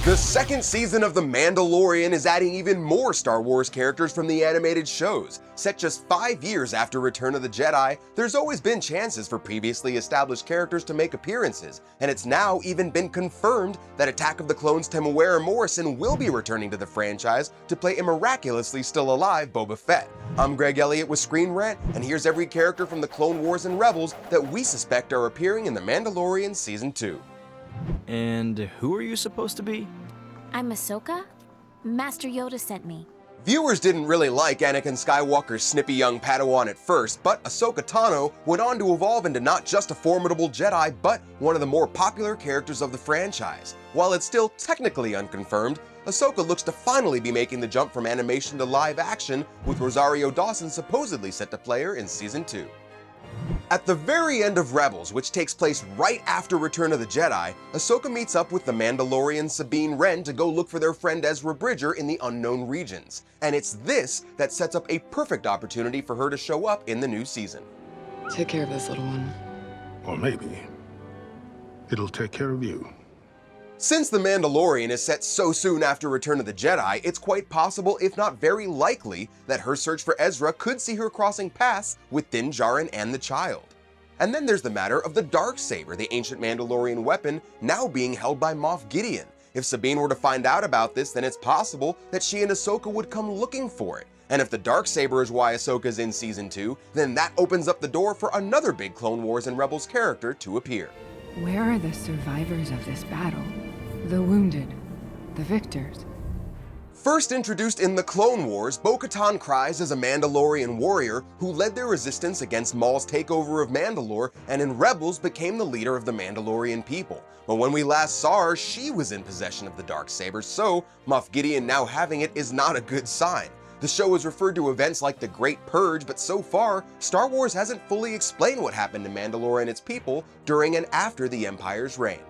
The second season of The Mandalorian is adding even more Star Wars characters from the animated shows. Set just 5 years after Return of the Jedi, there's always been chances for previously established characters to make appearances, and it's now even been confirmed that Attack of the Clones' Temuera Morrison will be returning to the franchise to play a miraculously still alive Boba Fett. I'm Greg Elliott with Screen Rant, and here's every character from the Clone Wars and Rebels that we suspect are appearing in The Mandalorian Season 2. And who are you supposed to be? I'm Ahsoka. Master Yoda sent me. Viewers didn't really like Anakin Skywalker's snippy young Padawan at first, but Ahsoka Tano went on to evolve into not just a formidable Jedi, but one of the more popular characters of the franchise. While it's still technically unconfirmed, Ahsoka looks to finally be making the jump from animation to live action, with Rosario Dawson supposedly set to play her in Season 2. At the very end of Rebels, which takes place right after Return of the Jedi, Ahsoka meets up with the Mandalorian Sabine Wren to go look for their friend Ezra Bridger in the unknown regions. And it's this that sets up a perfect opportunity for her to show up in the new season. Take care of this little one. Or maybe it'll take care of you. Since The Mandalorian is set so soon after Return of the Jedi, it's quite possible, if not very likely, that her search for Ezra could see her crossing paths with Din Djarin and the child. And then there's the matter of the Darksaber, the ancient Mandalorian weapon now being held by Moff Gideon. If Sabine were to find out about this, then it's possible that she and Ahsoka would come looking for it. And if the Darksaber is why Ahsoka's in Season 2, then that opens up the door for another big Clone Wars and Rebels character to appear. Where are the survivors of this battle? The wounded, the victors. First introduced in the Clone Wars, Bo-Katan Kryze is a Mandalorian warrior who led their resistance against Maul's takeover of Mandalore, and in Rebels became the leader of the Mandalorian people. But when we last saw her, she was in possession of the Darksaber, so Moff Gideon now having it is not a good sign. The show has referred to events like the Great Purge, but so far, Star Wars hasn't fully explained what happened to Mandalore and its people during and after the Empire's reign.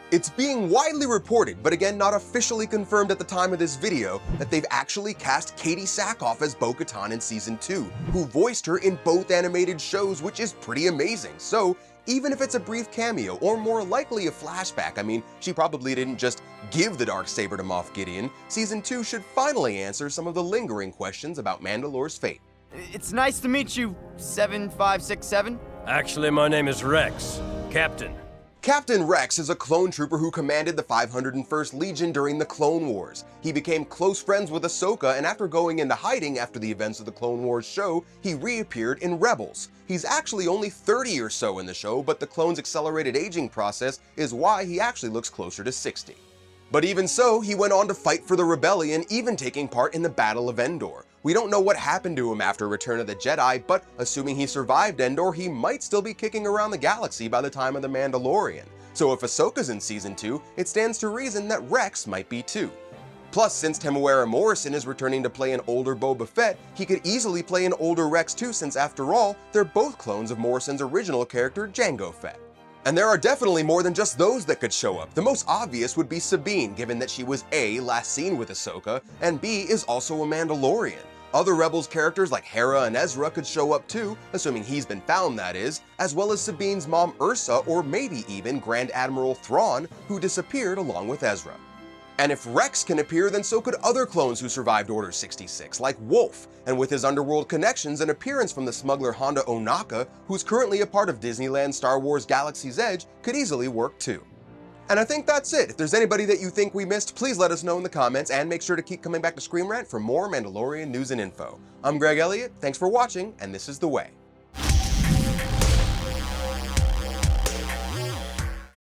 It's being widely reported, but again not officially confirmed at the time of this video, that they've actually cast Katie Sackhoff as Bo-Katan in Season 2, who voiced her in both animated shows, which is pretty amazing. So even if it's a brief cameo, or more likely a flashback, I mean, she probably didn't just give the Darksaber to Moff Gideon, Season 2 should finally answer some of the lingering questions about Mandalore's fate. It's nice to meet you, 7567. Actually, my name is Rex, Captain. Captain Rex is a clone trooper who commanded the 501st Legion during the Clone Wars. He became close friends with Ahsoka, and after going into hiding after the events of the Clone Wars show, he reappeared in Rebels. He's actually only 30 or so in the show, but the clone's accelerated aging process is why he actually looks closer to 60. But even so, he went on to fight for the Rebellion, even taking part in the Battle of Endor. We don't know what happened to him after Return of the Jedi, but assuming he survived Endor, he might still be kicking around the galaxy by the time of The Mandalorian. So if Ahsoka's in Season 2, it stands to reason that Rex might be too. Plus, since Temuera Morrison is returning to play an older Boba Fett, he could easily play an older Rex too, since after all, they're both clones of Morrison's original character Jango Fett. And there are definitely more than just those that could show up. The most obvious would be Sabine, given that she was A, last seen with Ahsoka, and B, is also a Mandalorian. Other Rebels characters like Hera and Ezra could show up too, assuming he's been found that is, as well as Sabine's mom Ursa, or maybe even Grand Admiral Thrawn, who disappeared along with Ezra. And if Rex can appear, then so could other clones who survived Order 66, like Wolf, and with his underworld connections, an appearance from the smuggler Honda Onaka, who's currently a part of Disneyland Star Wars Galaxy's Edge, could easily work too. And I think that's it. If there's anybody that you think we missed, please let us know in the comments, and make sure to keep coming back to Screen Rant for more Mandalorian news and info. I'm Greg Elliott, thanks for watching, and this is The Way.